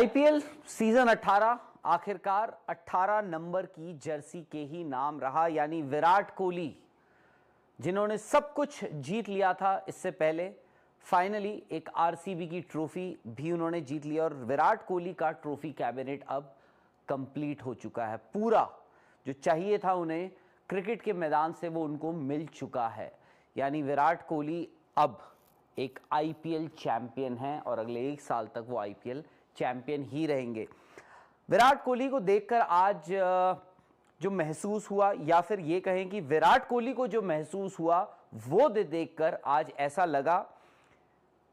IPL season 18 आखिरकार 18 number की Jersey के ही नाम रहा, यानी विराट कोहली जिन्होंने सब कुछ जीत लिया था इससे पहले, फाइनली एक आरसीबी की ट्रॉफी भी उन्होंने जीत लिया और विराट कोहली का ट्रॉफी कैबिनेट अब कंप्लीट हो चुका है। पूरा जो चाहिए था उन्हें क्रिकेट के मैदान से वो उनको मिल चुका है, यानी विराट कोहली अब एक आईपीएल चैंपियन हैं और अगले एक साल तक वो आईपीएल चैंपियन ही रहेंगे। विराट कोहली को देखकर आज जो महसूस हुआ, या फिर ये कहें कि विराट कोहली को जो महसूस हुआ वो देखकर आज ऐसा लगा,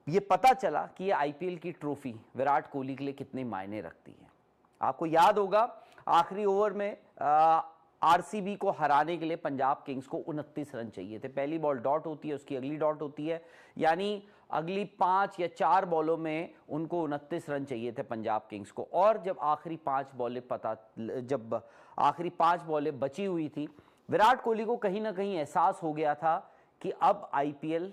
ये पता चला कि ये आईपीएल की ट्रॉफी विराट कोहली के लिए कितने मायने रखती है। आपको याद होगा आखिरी ओवर में आरसीबी को हराने के लिए पंजाब किंग्स को 29 रन चाहिए थे। पहली बॉल डॉट होती है, उसकी अगली डॉट होती है, यानी अगली 5 या 4 बॉलों में उनको 29 रन चाहिए थे पंजाब किंग्स को। और जब आखिरी 5 बॉलें बची हुई थी, विराट कोहली को कहीं ना कहीं एहसास हो गया था कि अब आईपीएल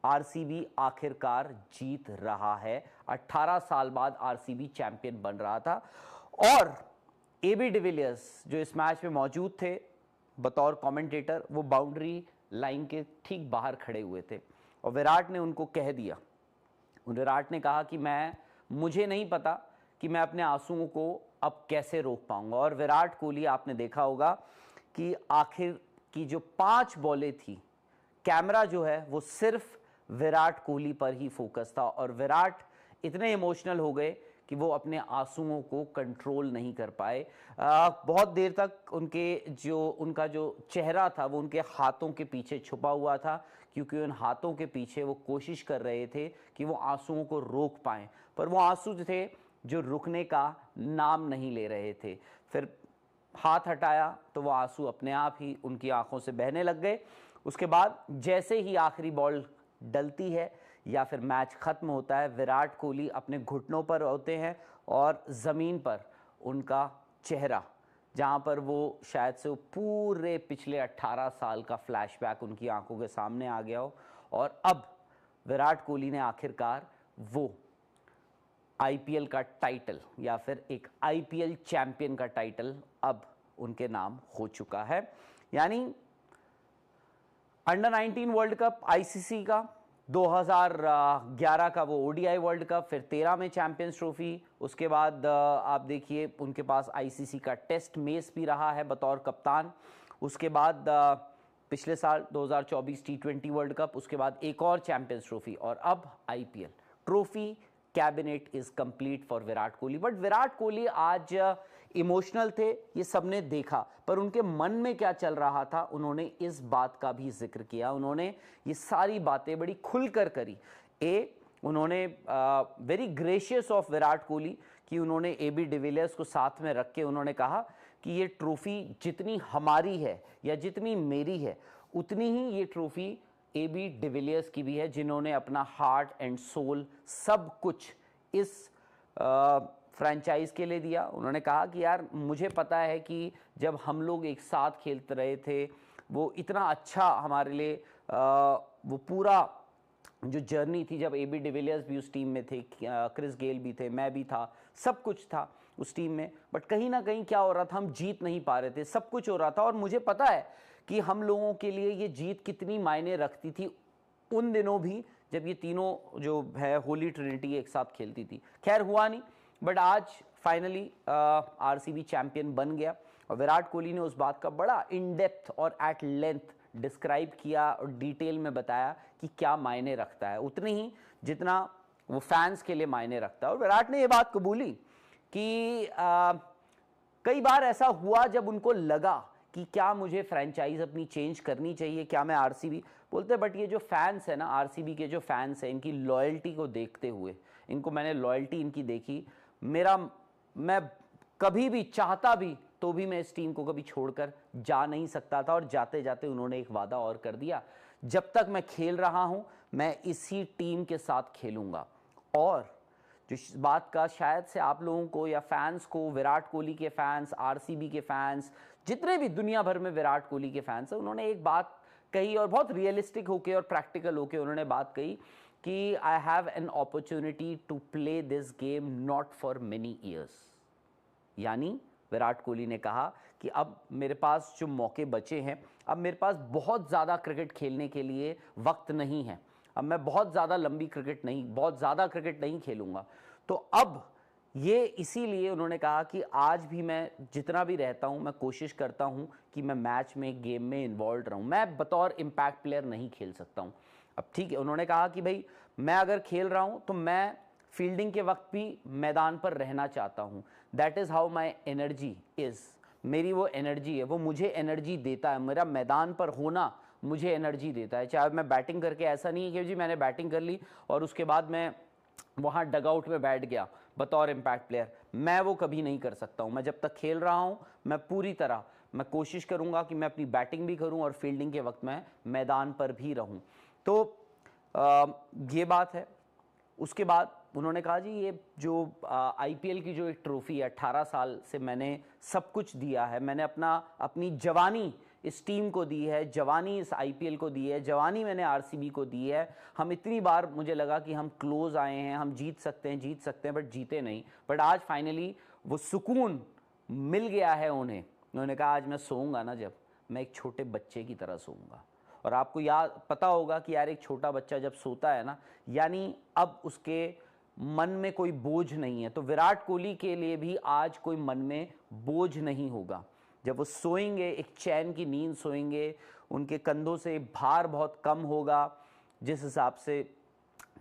आरसीबी आखिरकार जीत रहा है। 18 साल बाद आरसीबी चैंपियन बन रहा था और एबी डिविलियर्स जो इस मैच में मौजूद थे बतौर कमेंटेटर, वो बाउंड्री लाइन के ठीक बाहर खड़े हुए थे और विराट ने उनको कह दिया, विराट ने कहा कि मुझे नहीं पता कि मैं अपने आंसुओं को अब कैसे रोक पाऊंगा। और विराट कोहली, आपने देखा होगा कि आखिर की जो 5 बॉलें थी, कैमरा जो है वो सिर्फ विराट कोहली पर ही फोकस था और विराट इतने इमोशनल हो गए कि वो अपने आंसुओं को कंट्रोल नहीं कर पाए। बहुत देर तक उनका जो चेहरा था वो उनके हाथों के पीछे छुपा हुआ था, क्योंकि उन हाथों के पीछे वो कोशिश कर रहे थे कि वो आंसुओं को रोक पाएं, पर वो आंसू थे जो रुकने का नाम नहीं ले रहे थे। फिर हाथ हटाया तो वो आंसू अपने आप ही उनकी आंखों से बहने लग गए। उसके बाद जैसे ही आखिरी बॉल डलती है या फिर मैच खत्म होता है, विराट कोहली अपने घुटनों पर होते हैं और ज़मीन पर उनका चेहरा, जहां पर वो शायद से वो पूरे पिछले 18 साल का फ्लैशबैक उनकी आंखों के सामने आ गया हो। और अब विराट कोहली ने आखिरकार वो आईपीएल का टाइटल या फिर एक आईपीएल चैंपियन का टाइटल अब उनके नाम हो चुका है। यानी अंडर 19 वर्ल्ड कप आईसीसी का, 2011 का वो ओडीआई वर्ल्ड कप, फिर 13 में चैंपियंस ट्रॉफी, उसके बाद आप देखिए उनके पास आईसीसी का टेस्ट मेस भी रहा है बतौर कप्तान। उसके बाद पिछले साल 2024 टी20 वर्ल्ड कप, उसके बाद एक और चैंपियंस ट्रॉफी और अब IPL trophy cabinet is complete for Virat Kohli. But Virat Kohli आज इमोशनल थे, ये सबने देखा, पर उनके मन में क्या चल रहा था उन्होंने इस बात का भी जिक्र किया। उन्होंने ये सारी बातें बड़ी खुलकर करी। उन्होंने very gracious of Virat Kohli कि उन्होंने एबी डिविलियर्स को साथ में रख के उन्होंने कहा कि ये ट्रॉफी जितनी हमारी है या जितनी मेरी है, उतनी ही ये ट्रॉफी एबी डिविलियर्स की भी है, जिन्होंने अपना हार्ट एंड सोल सब कुछ इस फ्रेंचाइज के लिए दिया। उन्होंने कहा कि यार मुझे पता है कि जब हम लोग एक साथ खेलते रहे थे वो इतना अच्छा हमारे लिए वो पूरा जो जर्नी थी, जब एबी डिविलियर्स भी उस टीम में थे, क्रिस गेल भी थे, मैं भी था, सब कुछ था उस टीम में, बट कहीं ना कहीं क्या हो रहा था, हम जीत नहीं पा रहे थे, सब कुछ हो रहा था और मुझे पता है कि हम लोगों के लिए ये जीत कितनी मायने रखती थी उन दिनों भी जब ये तीनों जो है होली ट्रिनिटी एक साथ खेलती थी। खैर हुआ नहीं, बट आज फाइनली आरसीबी चैंपियन बन गया और विराट कोहली ने उस बात का बड़ा इन डेप्थ और एट लेंथ डिस्क्राइब किया और डिटेल में बताया कि क्या मायने रखता है, उतनी ही जितना वो फैंस के लिए मायने रखता है। और विराट ने ये बात कबूली कि कई बार ऐसा हुआ जब उनको लगा कि क्या मुझे फ्रेंचाइज अपनी चेंज करनी चाहिए, क्या मैं आरसीबी बोलते, बट ये जो फैंस है ना, आरसीबी के जो फैंस हैं, इनकी लॉयल्टी को देखते हुए, इनको मैंने लॉयल्टी इनकी देखी, मैं कभी भी चाहता भी तो भी मैं इस टीम को कभी छोड़कर जा नहीं सकता था। और जाते जाते उन्होंने एक वादा और कर दिया, जब तक मैं खेल रहा हूं मैं इसी टीम के साथ खेलूंगा। और जो इस बात का शायद से आप लोगों को या फैंस को, विराट कोहली के फैंस, आरसीबी के फैंस, जितने भी दुनिया भर में विराट कोहली के फैंस हैं, उन्होंने एक बात कही और बहुत रियलिस्टिक होके और प्रैक्टिकल होके उन्होंने बात कही कि I have an opportunity to play this game not for many years. यानी विराट कोहली ने कहा कि अब मेरे पास जो मौके बचे हैं, अब मेरे पास बहुत ज़्यादा क्रिकेट खेलने के लिए वक्त नहीं है, अब मैं बहुत ज़्यादा लंबी क्रिकेट नहीं, बहुत ज़्यादा क्रिकेट नहीं खेलूँगा। तो अब ये इसीलिए उन्होंने कहा कि आज भी मैं जितना भी रहता हूँ, मैं कोशिश करता हूँ कि मैं मैच में, गेम में इन्वॉल्व रहूँ, मैं बतौर इम्पैक्ट प्लेयर नहीं खेल सकता हूँ। अब ठीक है, उन्होंने कहा कि भाई मैं अगर खेल रहा हूँ तो मैं फील्डिंग के वक्त भी मैदान पर रहना चाहता हूँ। That is how my energy is, मेरी वो एनर्जी है, वो मुझे एनर्जी देता है, मेरा मैदान पर होना मुझे एनर्जी देता है। चाहे मैं बैटिंग करके, ऐसा नहीं है कि जी मैंने बैटिंग कर ली और उसके बाद मैं वहाँ डगआउट में बैठ गया बतौर इम्पैक्ट प्लेयर, मैं वो कभी नहीं कर सकता हूँ। मैं जब तक खेल रहा हूँ, मैं पूरी तरह मैं कोशिश करूँगा कि मैं अपनी बैटिंग भी करूँ और फील्डिंग के वक्त मैं मैदान पर भी रहूँ। तो ये बात है। उसके बाद उन्होंने कहा जी ये जो आईपीएल की जो एक ट्रॉफी है, 18 साल से मैंने सब कुछ दिया है, मैंने अपनी जवानी इस टीम को दी है, जवानी इस आईपीएल को दी है, जवानी मैंने आरसीबी को दी है। हम इतनी बार मुझे लगा कि हम क्लोज आए हैं, हम जीत सकते हैं, बट जीते नहीं। बट आज फाइनली वो सुकून मिल गया है उन्हें। उन्होंने कहा आज मैं सोऊंगा ना, जब मैं एक छोटे बच्चे की तरह सोऊंगा। और आपको याद पता होगा कि यार एक छोटा बच्चा जब सोता है ना, यानी अब उसके मन में कोई बोझ नहीं है। तो विराट कोहली के लिए भी आज कोई मन में बोझ नहीं होगा। जब वो सोएंगे, एक चैन की नींद सोएंगे, उनके कंधों से भार बहुत कम होगा। जिस हिसाब से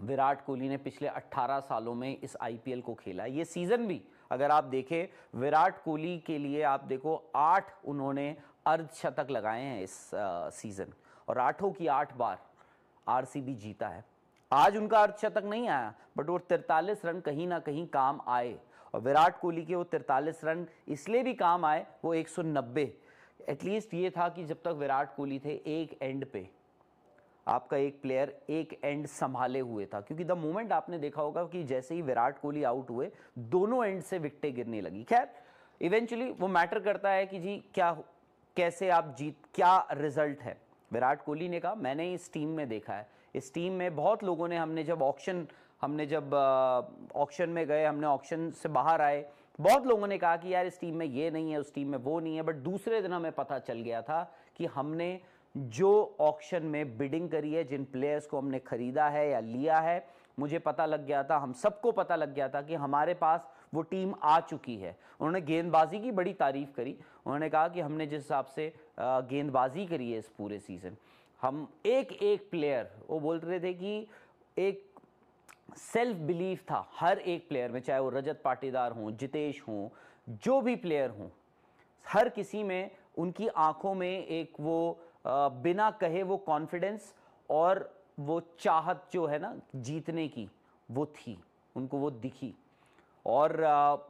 विराट कोहली ने पिछले 18 सालों में इस आईपीएल को खेला, ये सीज़न भी अगर आप देखें, विराट कोहली के लिए आप देखो 8 उन्होंने अर्धशतक लगाए हैं इस सीज़न, और 8 की 8 बार आरसीबी जीता है। आज उनका अर्धशतक नहीं आया, बट वो 43 रन कहीं ना कहीं काम आए। और विराट कोहली के वो 43 रन इसलिए भी काम आए, वो 190 एटलीस्ट ये था कि जब तक विराट कोहली थे, एक एंड पे आपका एक प्लेयर एक एंड संभाले हुए था। क्योंकि द मोमेंट आपने देखा होगा कि जैसे ही विराट कोहली आउट हुए, दोनों एंड से विकेटें गिरने लगी। खैर इवेंचुअली वो मैटर करता है कि जी क्या, कैसे आप जीत, क्या रिजल्ट है। विराट कोहली ने कहा मैंने इस टीम में देखा है, इस टीम में बहुत लोगों ने, हमने जब ऑक्शन में गए, हमने ऑक्शन से बाहर आए, बहुत लोगों ने कहा कि यार इस टीम में ये नहीं है, उस टीम में वो नहीं है। बट दूसरे दिन हमें पता चल गया था कि हमने जो ऑक्शन में बिडिंग करी है, जिन प्लेयर्स को हमने खरीदा है या लिया है, मुझे पता लग गया था, हम सबको पता लग गया था कि हमारे पास वो टीम आ चुकी है। उन्होंने गेंदबाजी की बड़ी तारीफ करी। उन्होंने कहा कि हमने जिस हिसाब से गेंदबाजी करी है इस पूरे सीजन, हम एक एक प्लेयर, वो बोल रहे थे कि एक सेल्फ बिलीफ था हर एक प्लेयर में, चाहे वो रजत पाटीदार हों, जितेश हों, जो भी प्लेयर हों, हर किसी में, उनकी आंखों में एक वो बिना कहे वो कॉन्फिडेंस और वो चाहत जो है ना जीतने की, वो थी, उनको वो दिखी। और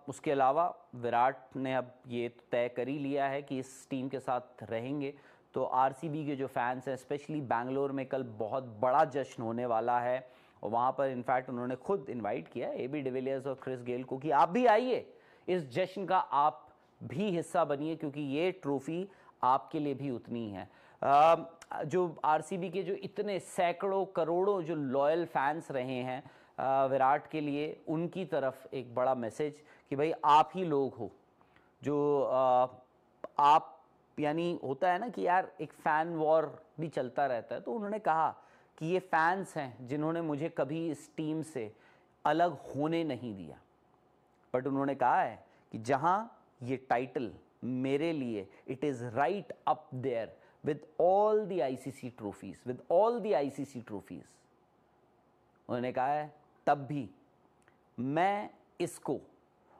उसके अलावा विराट ने अब ये तय कर ही लिया है कि इस टीम के साथ रहेंगे। तो आरसीबी के जो फैंस हैं, स्पेशली बैंगलोर में कल बहुत बड़ा जश्न होने वाला है। और वहाँ पर इनफैक्ट उन्होंने खुद इनवाइट किया एबी डिविलियर्स और क्रिस गेल को कि आप भी आइए, इस जश्न का आप भी हिस्सा बनिए, क्योंकि ये ट्रॉफी आपके लिए भी उतनी है। जो आरसीबी के जो इतने सैकड़ों करोड़ों जो लॉयल फैंस रहे हैं विराट के लिए, उनकी तरफ एक बड़ा मैसेज कि भाई आप ही लोग हो जो आप, यानी होता है ना कि यार एक फ़ैन वॉर भी चलता रहता है। तो उन्होंने कहा कि ये फैंस हैं जिन्होंने मुझे कभी इस टीम से अलग होने नहीं दिया। बट उन्होंने कहा है कि जहां ये टाइटल मेरे लिए, it is right up there with all the ICC trophies, with all the ICC trophies. उन्होंने कहा है तब भी मैं इसको,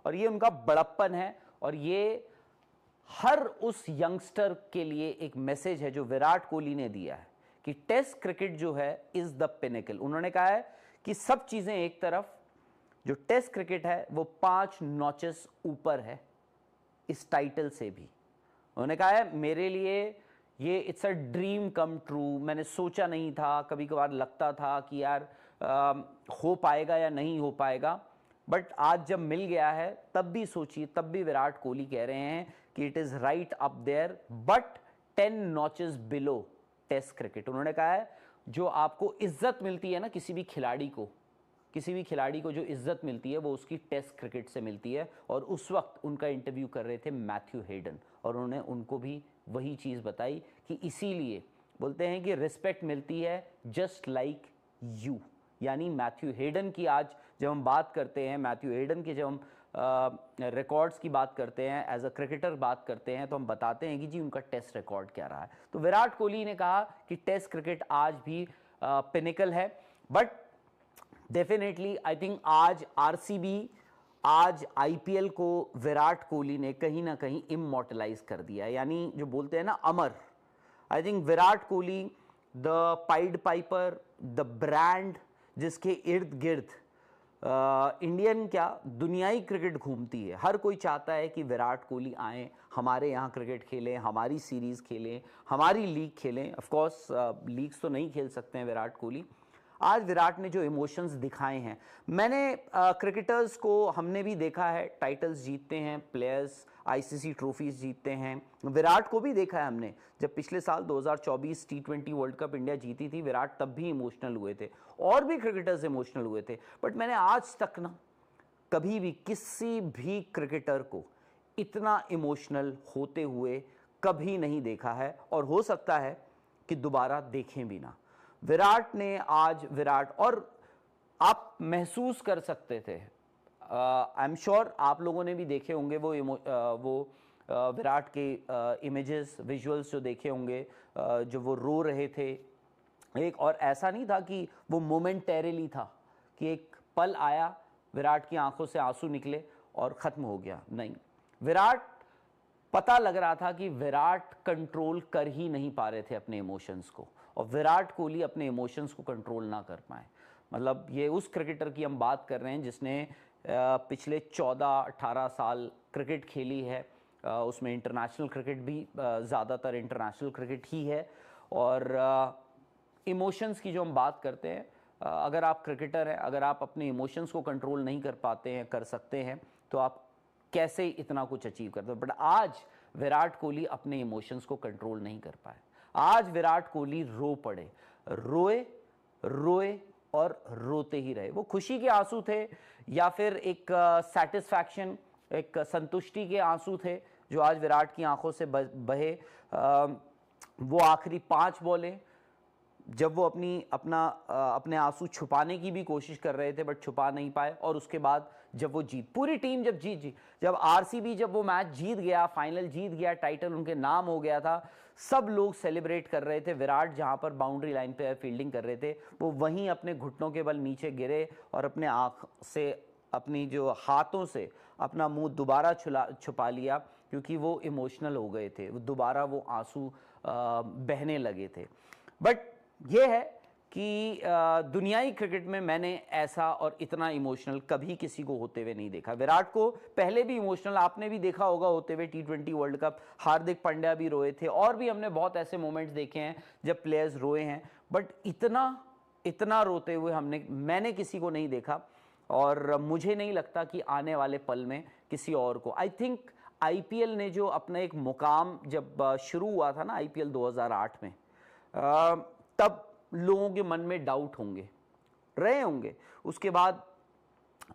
और ये उनका बड़प्पन है, और ये हर उस यंगस्टर के लिए एक मैसेज है जो विराट कोहली ने दिया है कि टेस्ट क्रिकेट जो है इज द पिनेकल। उन्होंने कहा है कि सब चीजें एक तरफ, जो टेस्ट क्रिकेट है वो 5 नॉचेस ऊपर है इस टाइटल से भी। उन्होंने कहा है मेरे लिए ये it's a dream come true, मैंने सोचा नहीं था, कभी कभार लगता था कि यार हो पाएगा या नहीं हो पाएगा, बट आज जब मिल गया है तब भी सोचिए, तब भी विराट कोहली कह रहे हैं कि it is right up there but 10 notches below test cricket. उन्होंने कहा है जो आपको इज्जत मिलती है ना किसी भी खिलाड़ी को जो इज्जत मिलती है वो उसकी टेस्ट क्रिकेट से मिलती है। और उस वक्त उनका इंटरव्यू कर रहे थे मैथ्यू हेडन, और उन्होंने उनको भी वही चीज़ बताई कि इसीलिए बोलते हैं कि रिस्पेक्ट मिलती है जस्ट लाइक यू। यानी मैथ्यू हेडन की आज जब हम बात करते हैं, मैथ्यू हेडन के जब हम रिकॉर्ड्स की बात करते हैं, एज अ क्रिकेटर बात करते हैं, तो हम बताते हैं कि जी उनका टेस्ट रिकॉर्ड क्या रहा है। तो विराट कोहली ने कहा कि टेस्ट क्रिकेट आज भी पिनिकल है, बट डेफिनेटली आई थिंक आज आरसीबी, आज आईपीएल को विराट कोहली ने कहीं ना कहीं इमॉर्टलाइज कर दिया, यानी जो बोलते हैं ना Amar. I think Virat Kohli the pied piper, the brand जिसके इर्द गिर्द इंडियन क्या दुनियाई क्रिकेट घूमती है। हर कोई चाहता है कि विराट कोहली आए, हमारे यहाँ क्रिकेट खेलें, हमारी सीरीज़ खेलें, हमारी लीग खेलें। ऑफ कोर्स लीग्स तो नहीं खेल सकते हैं विराट कोहली। आज विराट ने जो इमोशंस दिखाए हैं, मैंने क्रिकेटर्स को हमने भी देखा है टाइटल्स जीतते हैं, प्लेयर्स आईसीसी ट्रॉफीज जीतते हैं। विराट को भी देखा है हमने, जब पिछले साल 2024 टी20 वर्ल्ड कप इंडिया जीती थी, विराट तब भी इमोशनल हुए थे, और भी क्रिकेटर्स इमोशनल हुए थे। बट मैंने आज तक ना कभी भी किसी भी क्रिकेटर को इतना इमोशनल होते हुए कभी नहीं देखा है, और हो सकता है कि दोबारा देखें भी ना। विराट ने आज और आप महसूस कर सकते थे, आई एम श्योर आप लोगों ने भी देखे होंगे वो विराट के इमेजेस, विजुअल्स जो देखे होंगे, जो वो रो रहे थे एक, और ऐसा नहीं था कि वो मोमेंटेरली था कि एक पल आया, विराट की आंखों से आंसू निकले और ख़त्म हो गया। नहीं, विराट पता लग रहा था कि विराट कंट्रोल कर ही नहीं पा रहे थे अपने इमोशंस को, और विराट कोहली अपने इमोशंस को कंट्रोल ना कर पाए। मतलब ये उस क्रिकेटर की हम बात कर रहे हैं जिसने पिछले 14-18 साल क्रिकेट खेली है, उसमें इंटरनेशनल क्रिकेट भी ज़्यादातर इंटरनेशनल क्रिकेट ही है। और इमोशंस की जो हम बात करते हैं, अगर आप क्रिकेटर हैं, अगर आप अपने इमोशंस को कंट्रोल नहीं कर पाते हैं, कर सकते हैं, तो आप कैसे इतना कुछ अचीव करते हैं। बट आज विराट कोहली अपने इमोशंस को कंट्रोल नहीं कर पाए। आज विराट कोहली रो पड़े, रोए और रोते ही रहे। वो खुशी के आंसू थे या फिर एक सेटिस्फैक्शन, एक संतुष्टि के आंसू थे जो आज विराट की आंखों से बहे। वो आखिरी 5 बॉलें जब वो अपने आंसू छुपाने की भी कोशिश कर रहे थे, बट छुपा नहीं पाए, और उसके बाद जब वो पूरी टीम जब आरसीबी जब वो मैच जीत गया, फाइनल जीत गया, टाइटल उनके नाम हो गया था, सब लोग सेलिब्रेट कर रहे थे। विराट जहां पर बाउंड्री लाइन पे फील्डिंग कर रहे थे, वो वहीं अपने घुटनों के बल नीचे गिरे और अपने आंख से, अपनी जो हाथों से अपना मुंह दोबारा छुपा लिया, क्योंकि वो इमोशनल हो गए थे, वो दोबारा वो आंसू बहने लगे थे। बट ये है कि दुनियाई क्रिकेट में मैंने ऐसा और इतना इमोशनल कभी किसी को होते हुए नहीं देखा। विराट को पहले भी इमोशनल आपने भी देखा होगा होते हुए, टी20 वर्ल्ड कप, हार्दिक पांड्या भी रोए थे, और भी हमने बहुत ऐसे मोमेंट्स देखे हैं जब प्लेयर्स रोए हैं, बट इतना रोते हुए मैंने किसी को नहीं देखा। और मुझे नहीं लगता कि आने वाले पल में किसी और को। आई थिंक आईपीएल ने जो अपना एक मुकाम जब शुरू हुआ था ना, आईपीएल 2008 में, तब लोगों के मन में डाउट रहे होंगे। उसके बाद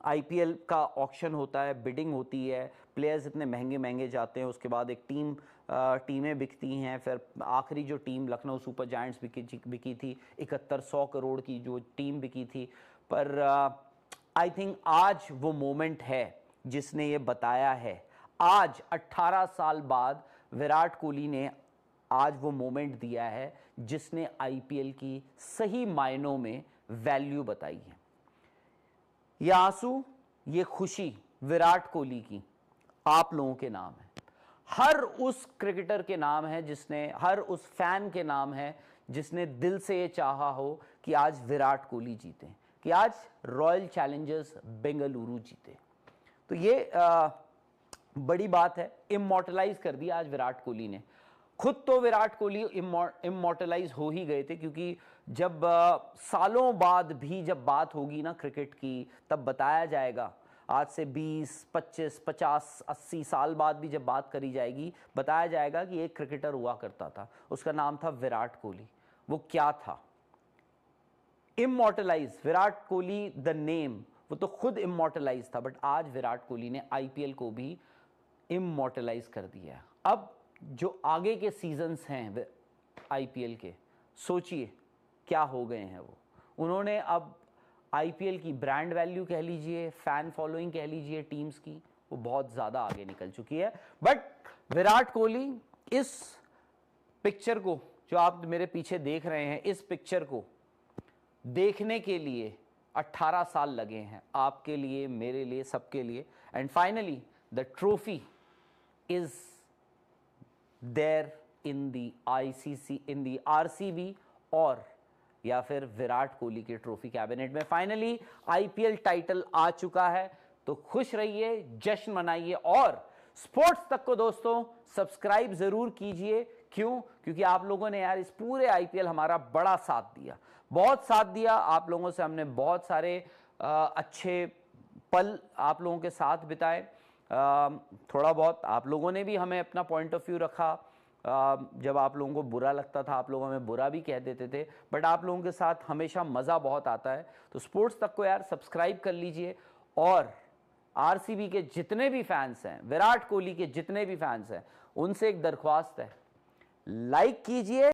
आईपीएल का ऑक्शन होता है, बिडिंग होती है, प्लेयर्स इतने महंगे जाते हैं, उसके बाद एक टीमें बिकती हैं, फिर आखिरी जो टीम लखनऊ सुपर जायंट्स बिकी थी, 7100 करोड़ की जो टीम बिकी थी। पर आई थिंक आज वो मोमेंट है जिसने ये बताया है। आज 18 साल बाद विराट कोहली ने आज वो मोमेंट दिया है जिसने आईपीएल की सही मायनों में वैल्यू बताई है। ये आंसू, ये खुशी विराट कोहली की आप लोगों के नाम है, हर उस क्रिकेटर के नाम है जिसने, हर उस फैन के नाम है जिसने दिल से ये चाहा हो कि आज विराट कोहली जीते, कि आज रॉयल चैलेंजर्स बेंगलुरु जीते। तो ये बड़ी बात है, इमॉर्टलाइज कर दिया आज विराट कोहली ने। खुद तो विराट कोहली इमॉर्टलाइज हो ही गए थे, क्योंकि जब सालों बाद भी जब बात होगी ना क्रिकेट की, तब बताया जाएगा, आज से 20, 25, 50, 80 साल बाद भी जब बात करी जाएगी, बताया जाएगा कि एक क्रिकेटर हुआ करता था, उसका नाम था विराट कोहली। वो क्या था, इमॉर्टलाइज विराट कोहली द नेम, वो तो खुद इमॉर्टलाइज था, बट आज विराट कोहली ने आईपीएल को भी इमॉर्टलाइज कर दिया है। अब जो आगे के सीजन्स हैं आईपीएल के, सोचिए क्या हो गए हैं वो। उन्होंने अब आईपीएल की ब्रांड वैल्यू कह लीजिए, फैन फॉलोइंग कह लीजिए टीम्स की, वो बहुत ज़्यादा आगे निकल चुकी है। बट विराट कोहली इस पिक्चर को जो आप मेरे पीछे देख रहे हैं, इस पिक्चर को देखने के लिए 18 साल लगे हैं, आपके लिए, मेरे लिए, सबके लिए। And finally the trophy is there in the ICC, in the RCB, और या फिर विराट कोहली के ट्रॉफी कैबिनेट में फाइनली आईपीएल टाइटल आ चुका है। तो खुश रहिए, जश्न मनाइए, और स्पोर्ट्स तक को दोस्तों सब्सक्राइब जरूर कीजिए। क्यों? क्योंकि आप लोगों ने यार इस पूरे आईपीएल हमारा बड़ा साथ दिया, बहुत साथ दिया आप लोगों से। हमने बहुत सारे अच्छे पल आप लोगों के साथ बिताए। थोड़ा बहुत आप लोगों ने भी हमें अपना पॉइंट ऑफ व्यू रखा। जब आप लोगों को बुरा लगता था, आप लोग हमें बुरा भी कह देते थे, बट आप लोगों के साथ हमेशा मज़ा बहुत आता है। तो स्पोर्ट्स तक को यार सब्सक्राइब कर लीजिए, और आरसीबी के जितने भी फैंस हैं, विराट कोहली के जितने भी फैंस हैं, उनसे एक दरख्वास्त है, लाइक कीजिए।